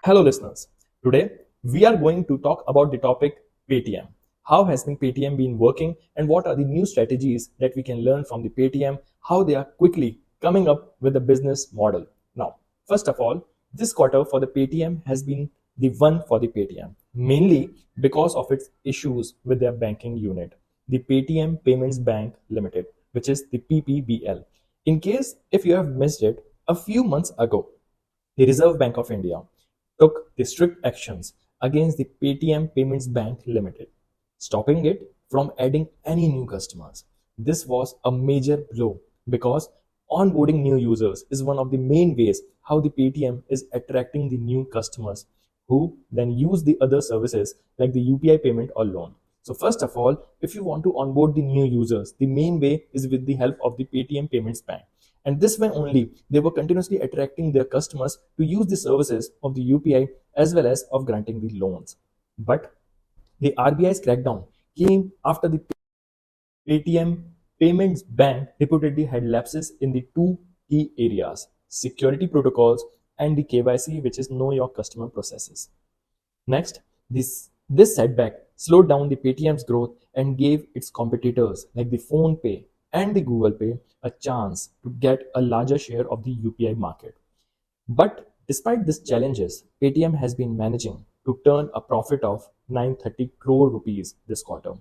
Hello, listeners. Today, we are going to talk about the topic Paytm. How has Paytm been working, and what are the new strategies that we can learn from the Paytm, how they are quickly coming up with a business model. Now, first of all, this quarter for the Paytm has been the one for the Paytm, mainly because of its issues with their banking unit, the Paytm Payments Bank Limited, which is the PPBL. In case if you have missed it, a few months ago, the Reserve Bank of India took the strict actions against the Paytm Payments Bank Limited, stopping it from adding any new customers. This was a major blow because onboarding new users is one of the main ways how the Paytm is attracting the new customers who then use the other services like the UPI payment or loan. So first of all, if you want to onboard the new users, the main way is with the help of the Paytm Payments Bank. And this way only, they were continuously attracting their customers to use the services of the UPI as well as of granting the loans. But the RBI's crackdown came after the Paytm Payments Bank reportedly had lapses in the two key areas, security protocols and the KYC, which is know your customer processes. Next, this setback slowed down the Paytm's growth and gave its competitors like the PhonePe and the Google Pay a chance to get a larger share of the UPI market. But despite these challenges, Paytm has been managing to turn a profit of 930 crore rupees this quarter.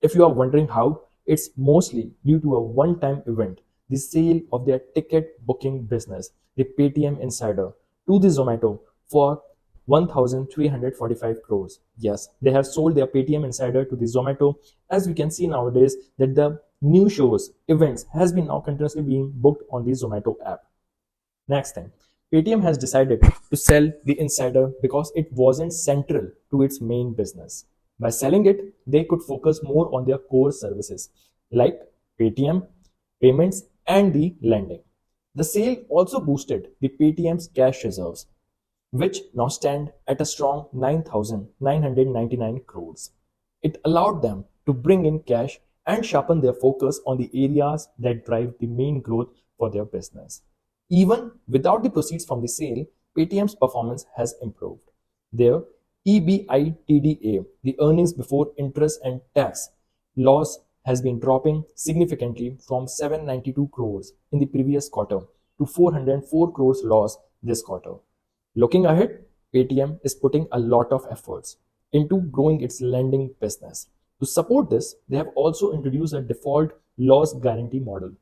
If you are wondering how, it's mostly due to a one-time event, the sale of their ticket booking business, the Paytm Insider, to the Zomato for 1,345 crores. Yes, they have sold their Paytm Insider to the Zomato. As we can see nowadays, that the new shows, events has been now continuously being booked on the Zomato app. Next thing, Paytm has decided to sell the Insider because it wasn't central to its main business. By selling it, they could focus more on their core services like Paytm, payments, and the lending. The sale also boosted the Paytm's cash reserves, which now stand at a strong 9,999 crores. It allowed them to bring in cash and sharpen their focus on the areas that drive the main growth for their business. Even without the proceeds from the sale, Paytm's performance has improved. Their EBITDA, the earnings before interest and tax, loss has been dropping significantly from 792 crores in the previous quarter to 404 crores loss this quarter. Looking ahead, Paytm is putting a lot of efforts into growing its lending business. To support this, they have also introduced a default loss guarantee model.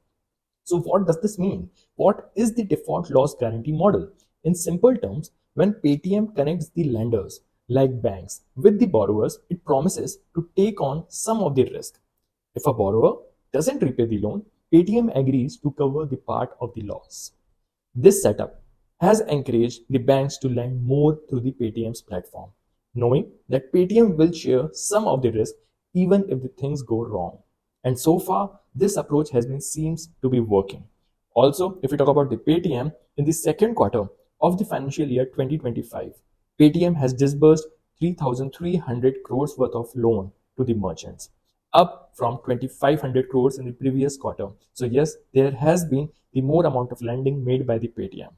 So, what does this mean? What is the default loss guarantee model? In simple terms, when Paytm connects the lenders, like banks, with the borrowers, it promises to take on some of the risk. If a borrower doesn't repay the loan, Paytm agrees to cover the part of the loss. This setup has encouraged the banks to lend more through the Paytm's platform, knowing that Paytm will share some of the risk even if the things go wrong. And so far, this approach has been seems to be working. Also, if we talk about the Paytm, in the second quarter of the financial year 2025, Paytm has disbursed 3,300 crores worth of loan to the merchants, up from 2,500 crores in the previous quarter. So yes, there has been the more amount of lending made by the Paytm.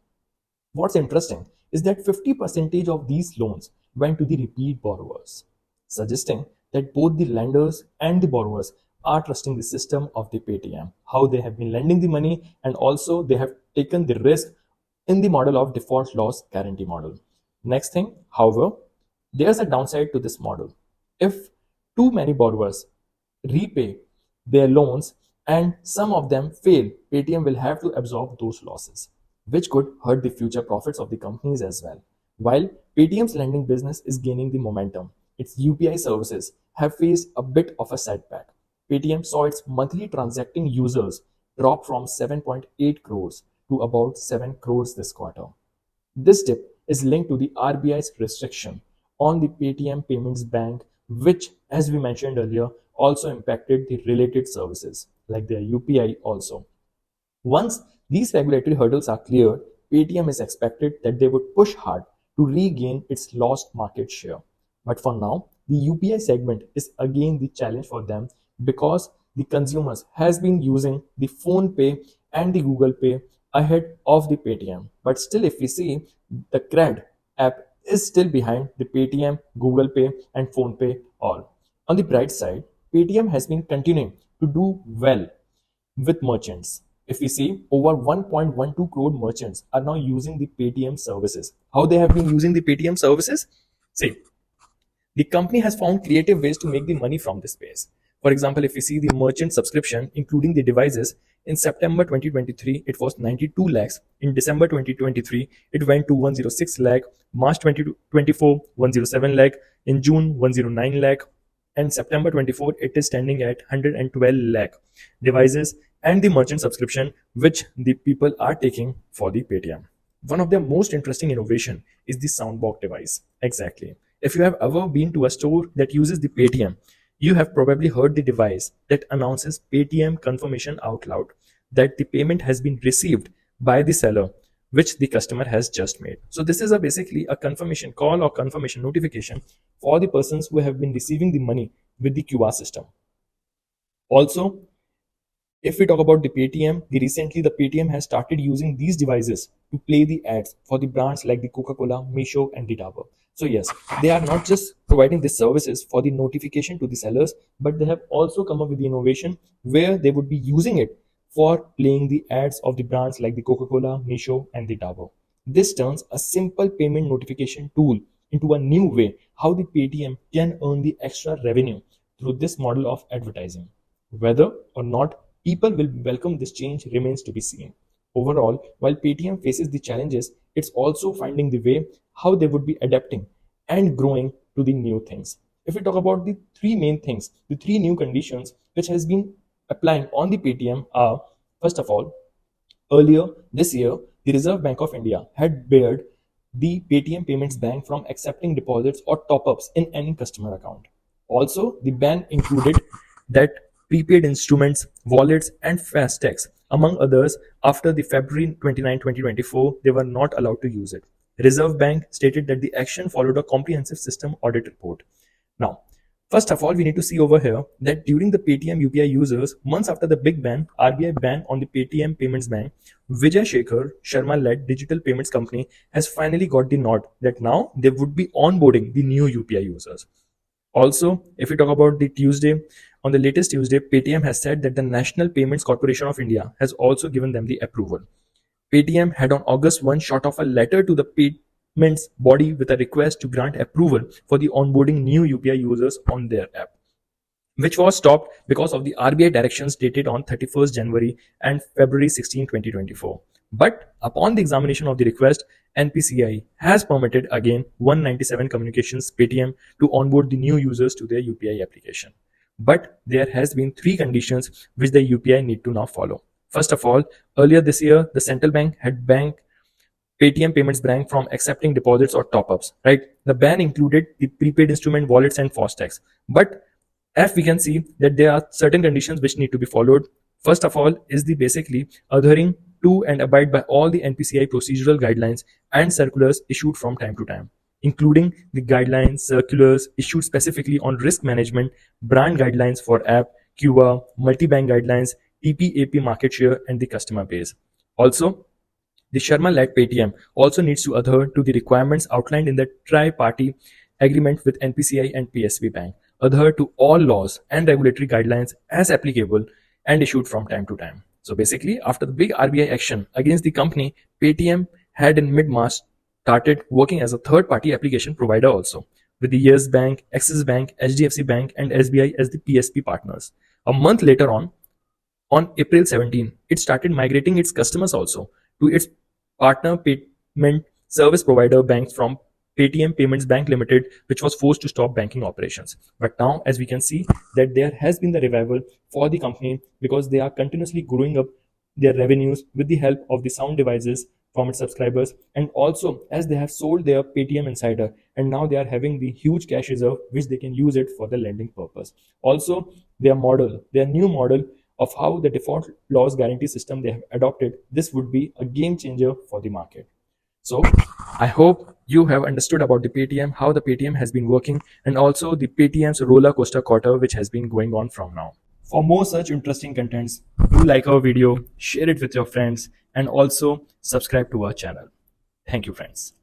What's interesting is that 50% of these loans went to the repeat borrowers, suggesting that both the lenders and the borrowers are trusting the system of the Paytm, how they have been lending the money, and also they have taken the risk in the model of default loss guarantee model. Next thing, however, there's a downside to this model. If too many borrowers repay their loans and some of them fail, Paytm will have to absorb those losses, which could hurt the future profits of the companies as well. While Paytm's lending business is gaining the momentum, its UPI services have faced a bit of a setback. Paytm saw its monthly transacting users drop from 7.8 crores to about 7 crores this quarter. This dip is linked to the RBI's restriction on the Paytm Payments Bank, which, as we mentioned earlier, also impacted the related services like their UPI also. Once these regulatory hurdles are cleared, Paytm is expected that they would push hard to regain its lost market share. But for now, the UPI segment is again the challenge for them because the consumers has been using the phone pay and the Google Pay ahead of the Paytm. But still, if we see, the CRED app is still behind the Paytm, Google Pay, and PhonePe all. On the bright side, Paytm has been continuing to do well with merchants. If we see, over 1.12 crore merchants are now using the Paytm services. How they have been using the Paytm services? See, the company has found creative ways to make the money from this space. For example, if you see the merchant subscription, including the devices, in September 2023, it was 92 lakhs. In December 2023, it went to 106 lakh. March 2024, 107 lakh. In June, 109 lakh. And September 24, it is standing at 112 lakh devices and the merchant subscription, which the people are taking for the Paytm. One of their most interesting innovation is the Soundbox device. Exactly. If you have ever been to a store that uses the Paytm, you have probably heard the device that announces Paytm confirmation out loud that the payment has been received by the seller, which the customer has just made. So this is basically a confirmation call or confirmation notification for the persons who have been receiving the money with the QR system. Also, if we talk about the Paytm, recently the Paytm has started using these devices to play the ads for the brands like the Coca-Cola, Misho, and the Dabur. So yes, they are not just providing these services for the notification to the sellers, but they have also come up with the innovation where they would be using it for playing the ads of the brands like the Coca-Cola, Misho, and the Dabur. This turns a simple payment notification tool into a new way how the Paytm can earn the extra revenue through this model of advertising. Whether or not people will welcome this change remains to be seen. Overall, while Paytm faces the challenges, it's also finding the way how they would be adapting and growing to the new things. If we talk about the three main things, the three new conditions which has been applying on the Paytm are, first of all, earlier this year, the Reserve Bank of India had barred the Paytm Payments Bank from accepting deposits or top-ups in any customer account. Also, the ban included that prepaid instruments, wallets, and fastags, among others, after the February 29, 2024, they were not allowed to use it. Reserve Bank stated that the action followed a comprehensive system audit report. Now, first of all, we need to see over here that during the Paytm UPI users, months after the big ban, RBI ban on the Paytm Payments Bank, Vijay Shekhar Sharma-led digital payments company has finally got the nod that now they would be onboarding the new UPI users. Also, if we talk about the Tuesday, on the latest Tuesday, Paytm has said that the National Payments Corporation of India has also given them the approval. Paytm had on August 1 shot off a letter to the payments body with a request to grant approval for the onboarding new UPI users on their app, which was stopped because of the RBI directions dated on 31st January and February 16, 2024. But upon the examination of the request, NPCI has permitted again 197 Communications Paytm to onboard the new users to their UPI application. But there has been three conditions which the UPI need to now follow. First of all, earlier this year, the central bank had banned Paytm Payments Bank from accepting deposits or top-ups, right? The ban included the prepaid instrument, wallets, and fastags. But as we can see that there are certain conditions which need to be followed. First of all is the basically adhering to and abide by all the NPCI procedural guidelines and circulars issued from time to time, including the guidelines, circulars issued specifically on risk management, brand guidelines for app, QR, multi-bank guidelines, TPAP market share, and the customer base. Also, the Sharma-led Paytm also needs to adhere to the requirements outlined in the tri-party agreement with NPCI and PSB Bank, adhere to all laws and regulatory guidelines as applicable and issued from time to time. So basically, after the big RBI action against the company, Paytm had in mid-March started working as a third-party application provider also, with the Yes Bank, Axis Bank, HDFC Bank, and SBI as the PSP partners. A month later on April 17, it started migrating its customers also to its partner payment service provider banks from Paytm Payments Bank Limited, which was forced to stop banking operations. But now, as we can see, that there has been the revival for the company because they are continuously growing up their revenues with the help of the sound devices from its subscribers, and also as they have sold their Paytm Insider, and now they are having the huge cash reserve which they can use it for the lending purpose. Also, their new model of how the default loss guarantee system they have adopted, this would be a game changer for the market. So I hope you have understood about the Paytm, how the Paytm has been working, and also the Paytm's roller coaster quarter which has been going on from now. For more such interesting contents, do like our video, share it with your friends, and also subscribe to our channel. Thank you, friends.